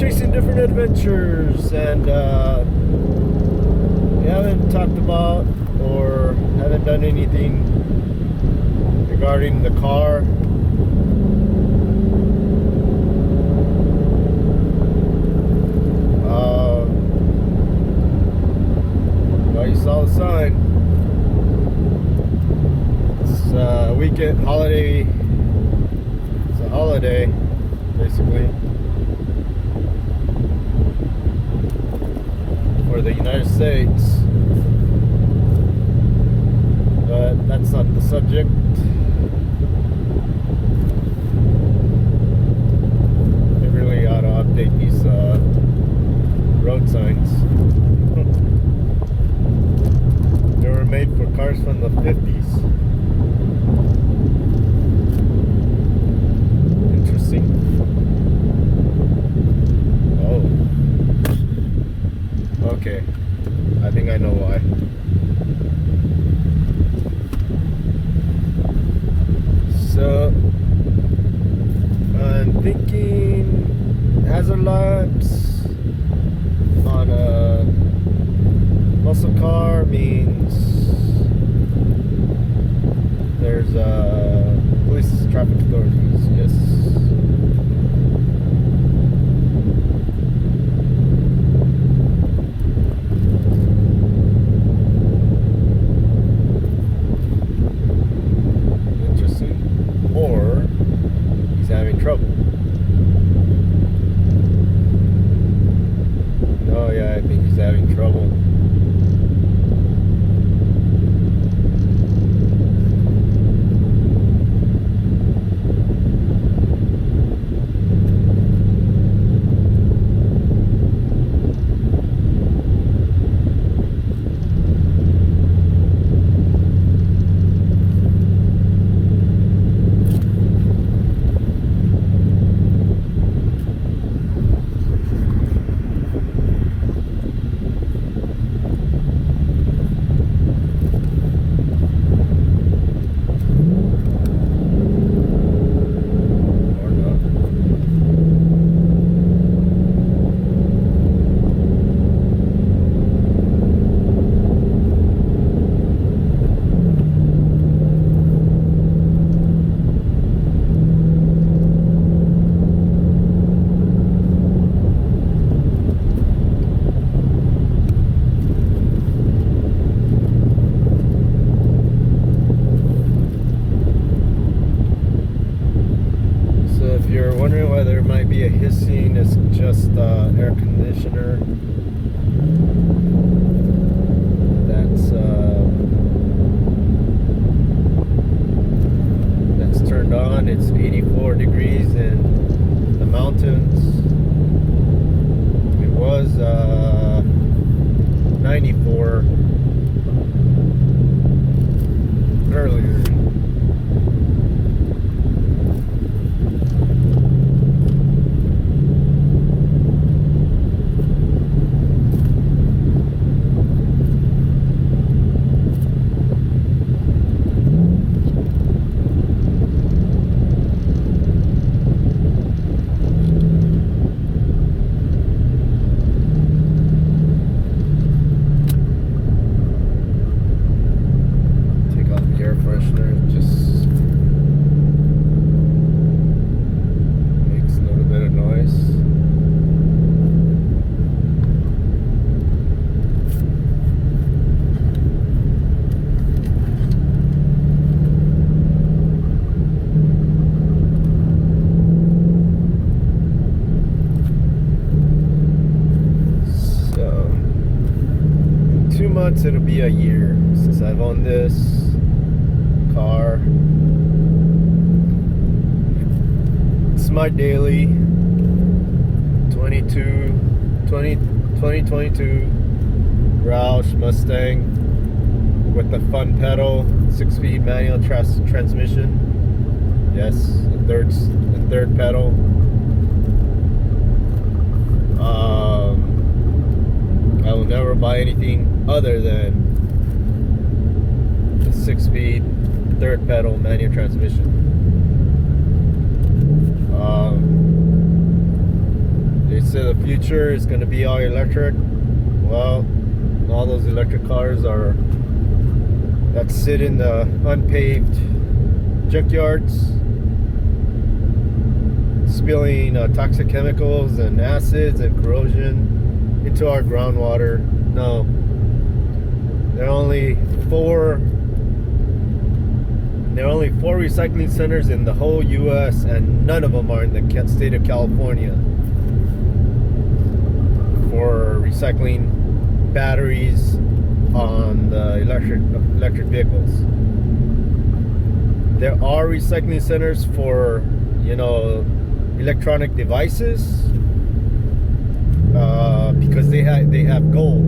chasing different adventures, and we haven't talked about or haven't done anything regarding the car. Well, you saw the sign. It's a weekend holiday. It's a holiday, basically, for the United States. But that's not the subject. They really ought to update these road signs. They were made for cars from the 50s. Interesting. Oh. Okay. I think I know why. So, I'm thinking hazard lights on a muscle car means there's police traffic authorities, yes. Or he's having trouble. Oh yeah, I think he's having trouble. Wondering why there might be a hissing. It's just air conditioner that's turned on. It's 84 degrees in the mountains. It was 94 earlier. It'll be a year since I've owned this car. It's my daily 2022 Roush Mustang with the fun pedal, 6-speed manual transmission. Yes, the third pedal. I will never buy anything other than the 6-speed third pedal manual transmission. They say the future is going to be all electric. Well, all those electric cars are that sit in the unpaved junkyards, spilling toxic chemicals and acids and corrosion into our groundwater. No, there are only four recycling centers in the whole U.S., and none of them are in the state of California for recycling batteries on the electric vehicles. There are recycling centers for, you know, electronic devices, because they have gold.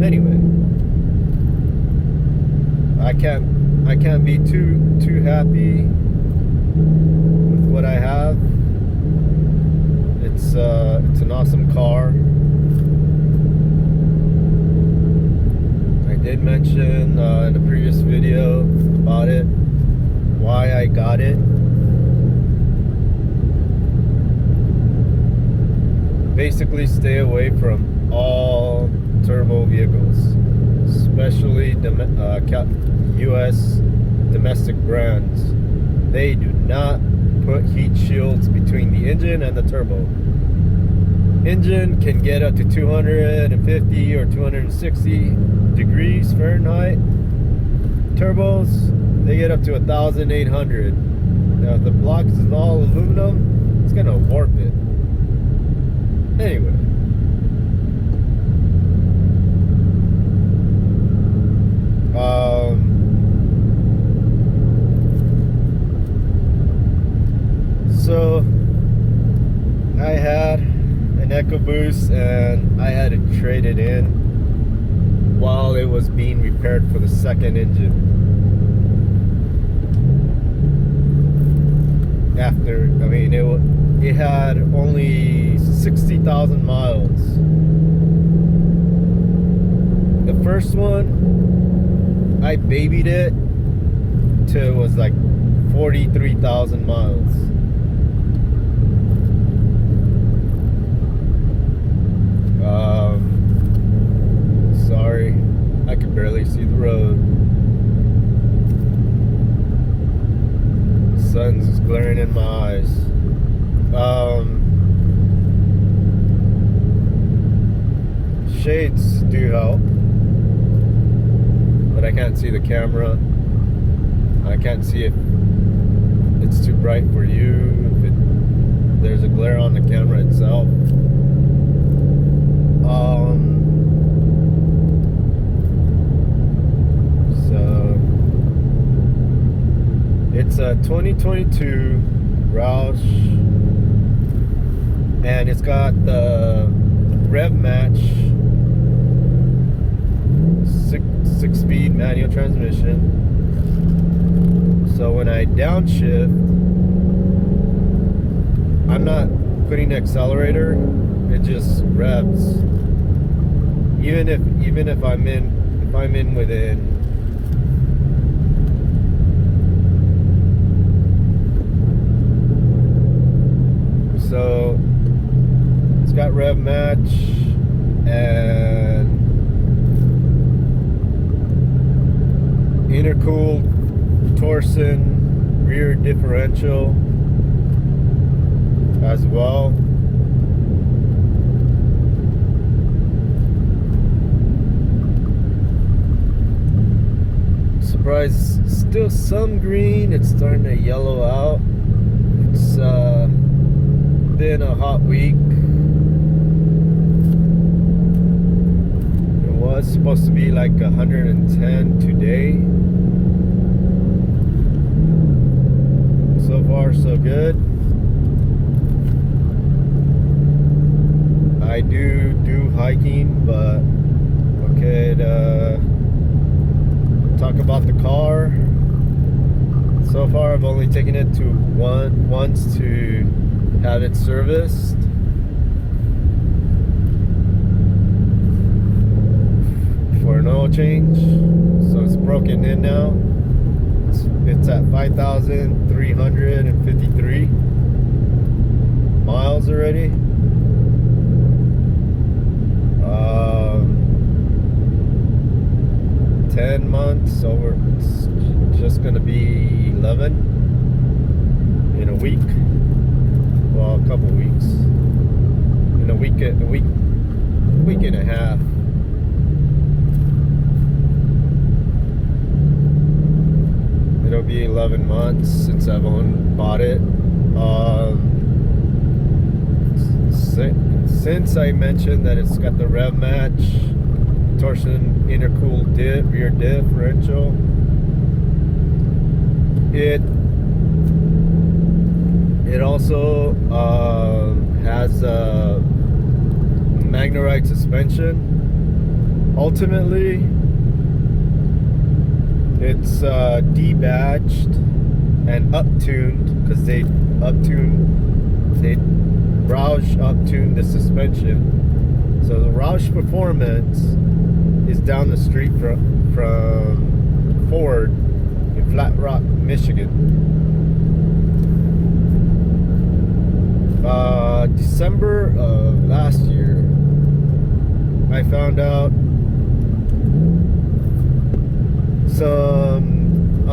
Anyway, I can't be too happy with what I have. It's an awesome car. I did mention in a previous video about it, why I got it. Basically, stay away from all turbo vehicles, especially U.S. domestic brands. They do not put heat shields between the engine and the turbo. Engine can get up to 250 or 260 degrees Fahrenheit. Turbos, they get up to 1,800. Now, if the block is all aluminum, it's gonna warp it. Anyway. So I had an EcoBoost and I had to trade it in while it was being repaired for the second engine. After, I mean, it had only 60,000 miles. The first one, I babied it till it was like 43,000 miles. Sorry, I can barely see the road. The sun's glaring in my eyes. Shades do help, but I can't see the camera. I can't see if it's too bright for you, if there's a glare on the camera itself. So it's a 2022 Roush, and it's got the Rev-Match 6-speed manual transmission. So when I downshift, I'm not putting the accelerator, it just revs. Even if I'm in within so it's got Rev-Match and Intercooled Torsen rear differential as well. Surprised, still some green. It's starting to yellow out. It's been a hot week. It was supposed to be like 110 today. So far, so good. I do hiking, but okay, talk about the car. So far, I've only taken it to once to have it serviced. For an oil change. So it's broken in now. It's at 5,353 11 in a week. Well, a couple weeks. In a week and a half. It'll be 11 months since I've bought it. Since I mentioned that it's got the Rev-Match, Torsen intercooled rear differential, it also has a Magneride suspension. Ultimately, it's debadged and up-tuned because Roush up-tuned the suspension. So the Roush Performance is down the street from Ford in Flat Rock, Michigan. December of last year, I found out some,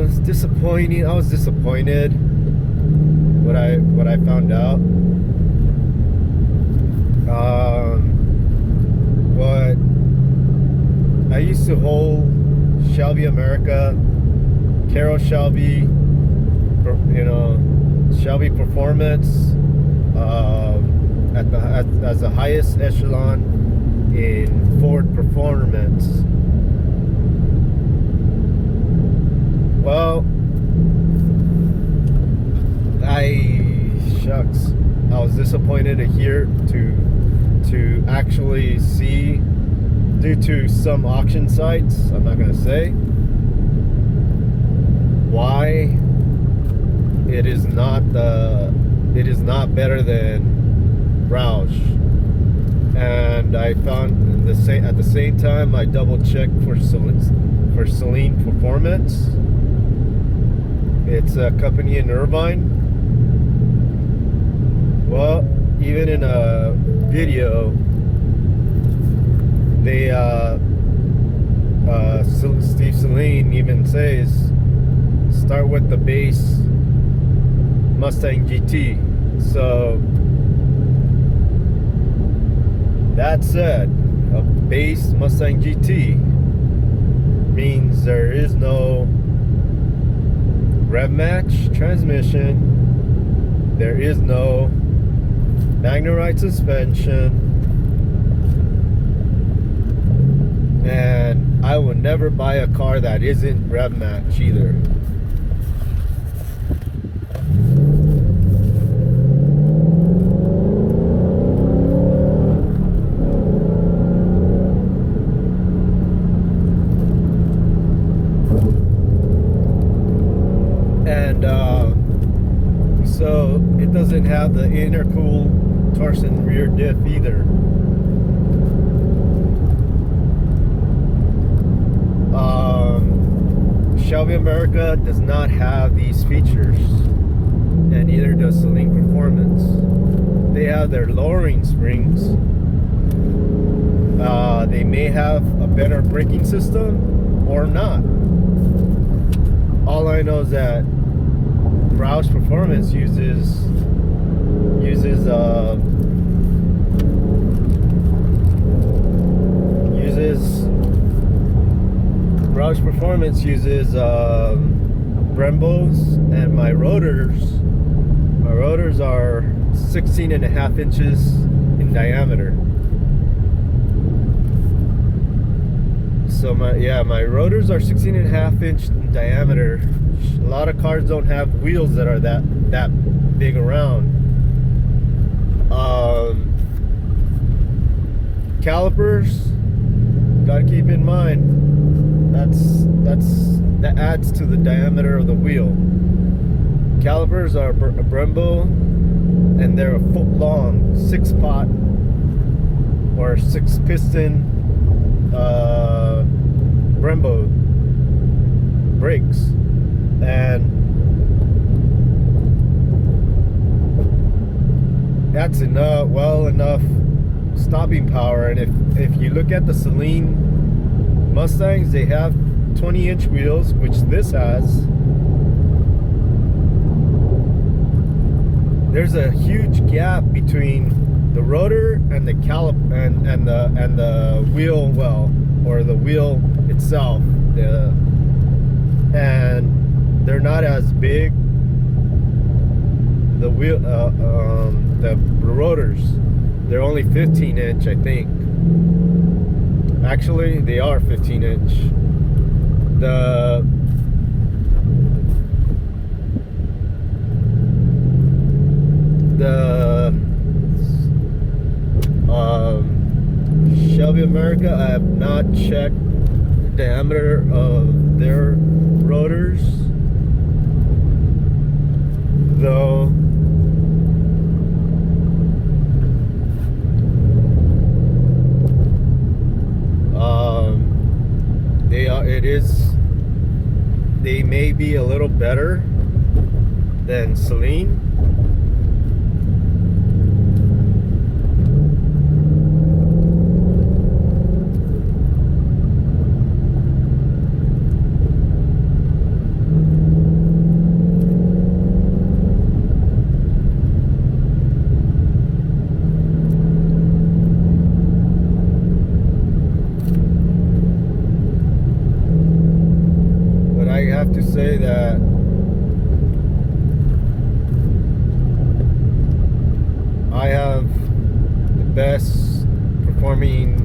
it's disappointing. I was disappointed what I found out. What I used to hold Shelby America, Carol Shelby, Shelby Performance as the highest echelon in Ford Performance. Well, I was disappointed to hear to actually see, due to some auction sites, I'm not gonna say why it is not better than Roush. And I found at the same time I double checked for Saleen Performance. It's a company in Irvine. Well, even in a video, they Steve Saleen even says start with the base Mustang GT. So that said, a base Mustang GT means there is no Rev-Match transmission, there is no Magneride suspension, and I will never buy a car that isn't Rev-Match either. So it doesn't have the intercooled Torsen rear diff either. Shelby America does not have these features, and neither does Saleen Performance. They have their lowering springs. They may have a better braking system or not. All I know is that Roush Performance uses Brembos, and my rotors are 16.5 inches in diameter. So my rotors are 16.5 inch in diameter. A lot of cars don't have wheels that are that big around. Calipers, gotta keep in mind that adds to the diameter of the wheel. Calipers are a Brembo, and they're a foot long, 6-pot or 6-piston Brembo brakes, and that's enough stopping power. And if you look at the Saleen Mustangs, they have 20-inch wheels, which this has, there's a huge gap between the rotor and the and the wheel well, or the wheel itself. And they're not as big. The wheel, the rotors, they're only 15 inch, I think. Actually, they are 15 inch. The Shelby America, I have not checked the diameter of their rotors, though. They may be a little better than Saleen. I have to say that I have the best performing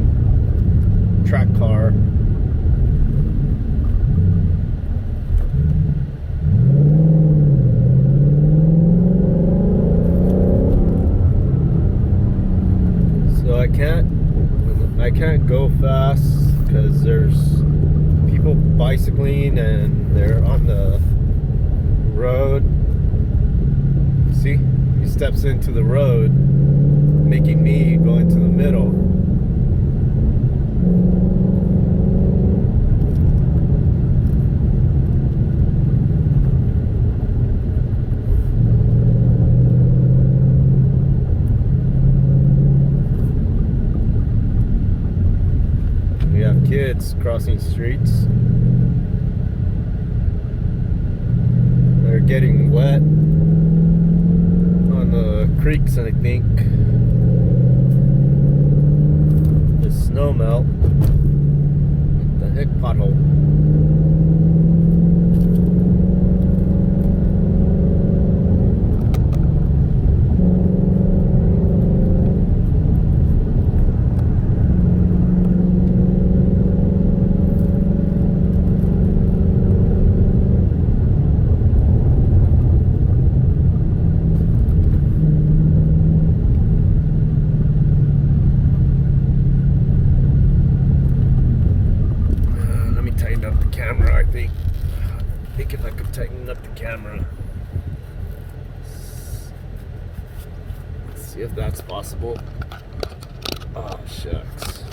track car. So I can't go fast because there's people bicycling and they're on the road. See, he steps into the road, making me go into the middle. We have kids crossing streets. They're getting wet on the creeks, and I think the snow melt. What the heck, pothole? I think if I could tighten up the camera. Let's see if that's possible. Oh, shucks.